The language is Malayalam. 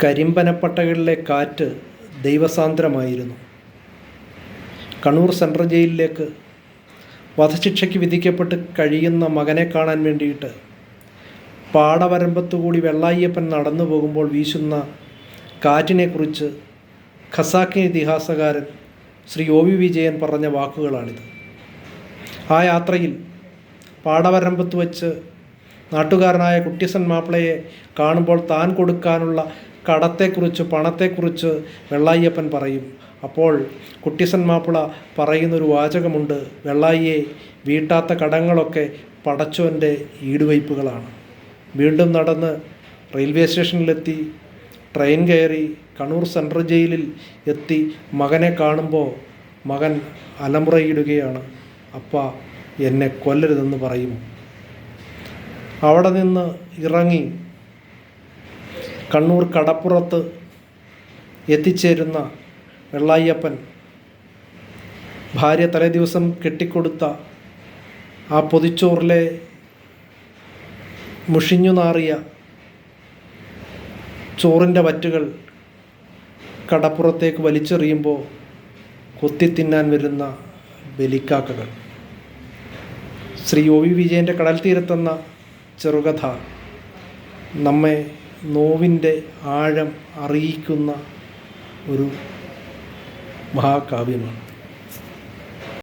കരിമ്പനപ്പട്ടകളിലെ കാറ്റ് ദൈവസാന്ദ്രമായിരുന്നു. കണ്ണൂർ സെൻട്രൽ ജയിലിലേക്ക് വധശിക്ഷയ്ക്ക് വിധിക്കപ്പെട്ട് കഴിയുന്ന മകനെ കാണാൻ വേണ്ടിയിട്ട് പാടവരമ്പത്തുകൂടി വെള്ളായ്യപ്പൻ നടന്നു പോകുമ്പോൾ വീശുന്ന കാറ്റിനെക്കുറിച്ച് ഖസാക്കി ഇതിഹാസകാരൻ ശ്രീ ഒ.വി. വിജയൻ പറഞ്ഞ വാക്കുകളാണിത്. ആ യാത്രയിൽ പാടവരമ്പത്ത് വച്ച് നാട്ടുകാരനായ കുട്ടിസൻ മാപ്പിളയെ കാണുമ്പോൾ താൻ കൊടുക്കാനുള്ള കടത്തെക്കുറിച്ച്, പണത്തെക്കുറിച്ച് വെള്ളായ്യപ്പൻ പറയും. അപ്പോൾ കുട്ടിസൻ മാപ്പിള പറയുന്നൊരു വാചകമുണ്ട്: വെള്ളായിയെ, വീട്ടാത്ത കടങ്ങളൊക്കെ പടച്ചോൻ്റെ ഈടുവയ്പ്പുകളാണ്. വീണ്ടും നടന്ന് റെയിൽവേ സ്റ്റേഷനിലെത്തി, ട്രെയിൻ കയറി കണ്ണൂർ സെൻട്രൽ ജയിലിൽ എത്തി മകനെ കാണുമ്പോൾ മകൻ അലമുറയിടുകയാണ്: അപ്പാ, എന്നെ കൊല്ലരുതെന്ന് പറയും. അവിടെ നിന്ന് ഇറങ്ങി കണ്ണൂർ കടപ്പുറത്ത് എത്തിച്ചേരുന്ന വെള്ളായ്യപ്പൻ ഭാര്യ തലേദിവസം കെട്ടിക്കൊടുത്ത ആ പൊതിച്ചോറിലെ മുഷിഞ്ഞു നാറിയ ചോറിൻ്റെ വറ്റുകൾ കടപ്പുറത്തേക്ക് വലിച്ചെറിയുമ്പോൾ കൊത്തിത്തിന്നാൻ വരുന്ന ബലിക്കാക്കകൾ. ശ്രീ ഒ.വി. വിജയൻ്റെ കടൽ തീരത്തെന്ന ചെറുകഥ നമ്മെ നോവിൻ്റെ ആഴം അറിയിക്കുന്ന ഒരു മഹാകാവ്യമാണ്.